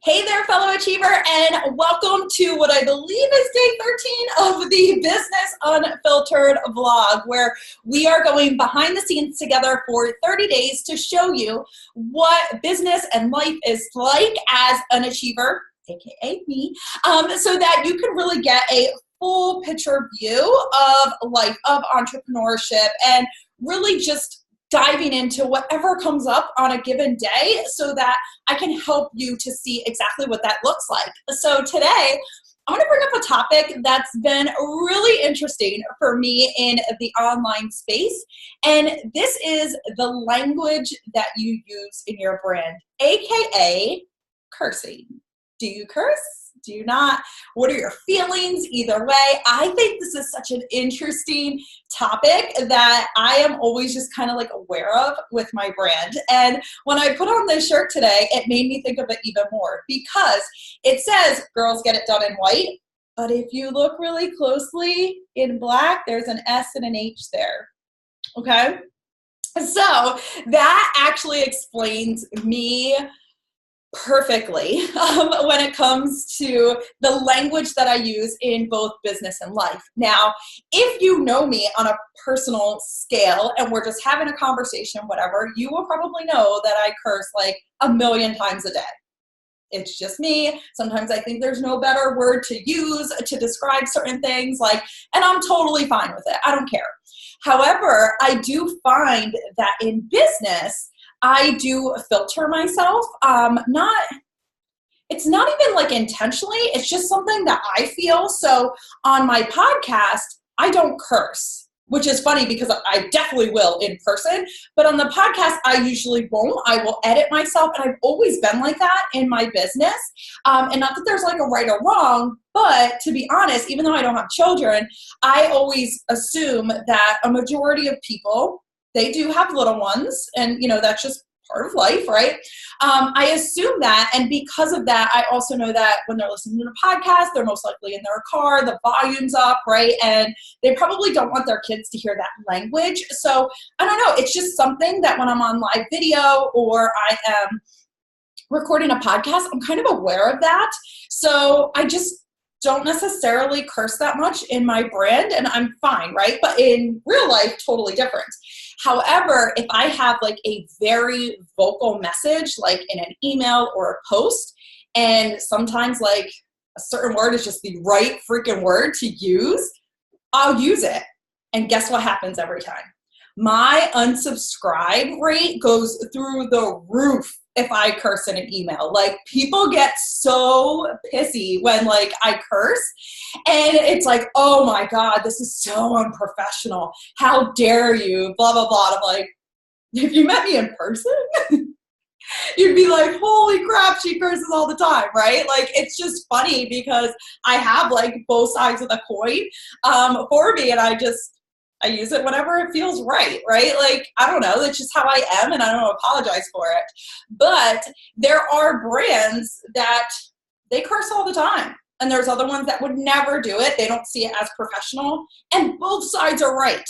Hey there, fellow achiever, and welcome to what I believe is day 13 of the Business Unfiltered vlog, where we are going behind the scenes together for 30 days to show you what business and life is like as an achiever, aka me, so that you can really get a full picture view of life, of entrepreneurship, and really just diving into whatever comes up on a given day so that I can help you to see exactly what that looks like. So today, I'm gonna bring up a topic that's been really interesting for me in the online space, and this is the language that you use in your brand, AKA cursing. Do you curse? Do you not? What are your feelings? Either way, I think this is such an interesting topic that I am always just kind of like aware of with my brand. And when I put on this shirt today, it made me think of it even more because it says girls get it done in white, but if you look really closely in black, there's an S and an H there, okay? So that actually explains me perfectly when it comes to the language that I use in both business and life. Now, if you know me on a personal scale and we're just having a conversation, whatever, you will probably know that I curse like a million times a day. It's just me. Sometimes I think there's no better word to use to describe certain things, and I'm totally fine with it. I don't care. However, I do find that in business, I do filter myself. It's not even like intentionally, it's just something that I feel. So on my podcast, I don't curse, which is funny because I definitely will in person, but on the podcast, I usually won't. I will edit myself, and I've always been like that in my business. And not that there's like a right or wrong, but to be honest, even though I don't have children, I always assume that a majority of people, they do have little ones, and that's just part of life, right? I assume that, and because of that, I also know that when they're listening to a podcast, they're most likely in their car, the volume's up, right? And they probably don't want their kids to hear that language. So I don't know, it's just something that when I'm on live video or I am recording a podcast, I'm kind of aware of that. So I just don't necessarily curse that much in my brand, and I'm fine, right? But in real life, totally different. However, if I have like a very vocal message, like in an email or a post, and sometimes like a certain word is just the right freaking word to use, I'll use it. And guess what happens every time? My unsubscribe rate goes through the roof if I curse in an email. Like, people get so pissy when like I curse, and it's like, oh my God, this is so unprofessional. How dare you? Blah, blah, blah. I'm like, if you met me in person, you'd be like, holy crap, she curses all the time, right? Like, it's just funny because I have like both sides of the coin for me, and I use it whenever it feels right? Like, I don't know, that's just how I am, and I don't apologize for it. But there are brands that they curse all the time, and there's other ones that would never do it. They don't see it as professional, and both sides are right?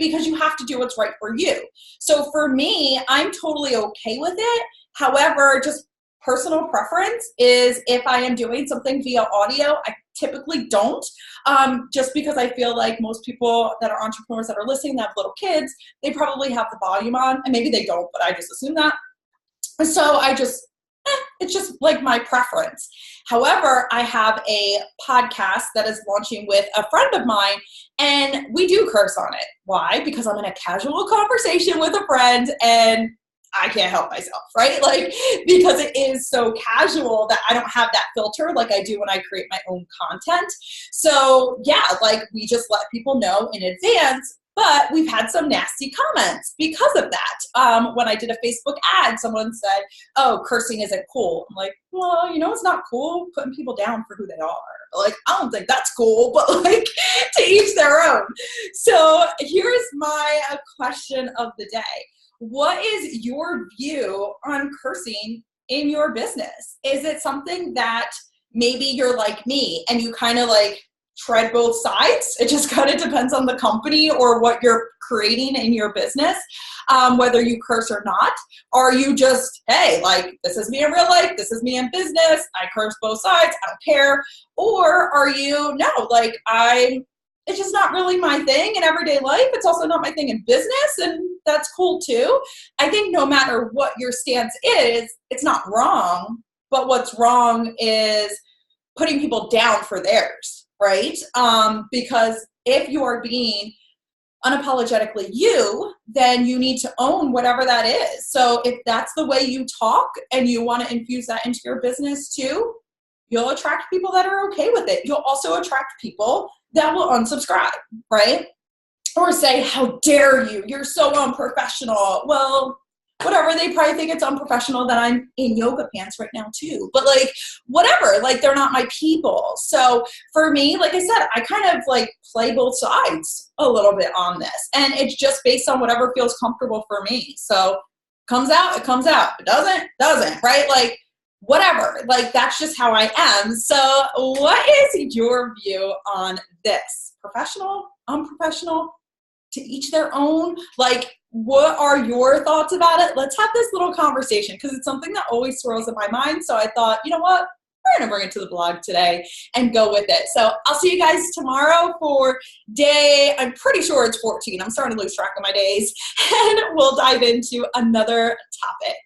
Because you have to do what's right for you. So for me, I'm totally okay with it. However, just personal preference is if I am doing something via audio, I typically don't, just because I feel like most people that are entrepreneurs that are listening that have little kids, they probably have the volume on, and maybe they don't, but I just assume that. And so it's just like my preference. However, I have a podcast that is launching with a friend of mine, and we do curse on it. Why? Because I'm in a casual conversation with a friend, and I can't help myself, right? Like, because it is so casual that I don't have that filter like I do when I create my own content. So yeah, like, we just let people know in advance, but we've had some nasty comments because of that. When I did a Facebook ad, someone said, oh, cursing isn't cool. I'm like, well, it's not cool putting people down for who they are. Like, I don't think that's cool, but like, to each their own. So here's my question of the day. What is your view on cursing in your business? Is it something that maybe you're like me and you kind of like tread both sides. It just kind of depends on the company or what you're creating in your business, whether you curse or not. Are you just, hey, like, this is me in real life, this is me in business, I curse both sides, I don't care? Or are you, no, like, it's just not really my thing in everyday life. It's also not my thing in business, and that's cool too. I think no matter what your stance is, it's not wrong, but what's wrong is putting people down for theirs, right? Because if you are being unapologetically you, then you need to own whatever that is. So if that's the way you talk and you want to infuse that into your business too, you'll attract people that are okay with it. You'll also attract people that will unsubscribe, right? Or say, how dare you? You're so unprofessional. Well, whatever, they probably think it's unprofessional that I'm in yoga pants right now too. But like, whatever, like, they're not my people. So for me, like I said, I kind of like play both sides a little bit on this. And it's just based on whatever feels comfortable for me. So comes out, it comes out. It doesn't, right? Like, whatever, like, that's just how I am. So what is your view on this? Professional, unprofessional, to each their own? Like, what are your thoughts about it? Let's have this little conversation, because it's something that always swirls in my mind. So I thought, you know what? We're going to bring it to the blog today and go with it. So I'll see you guys tomorrow for day, I'm pretty sure it's 14. I'm starting to lose track of my days. And we'll dive into another topic.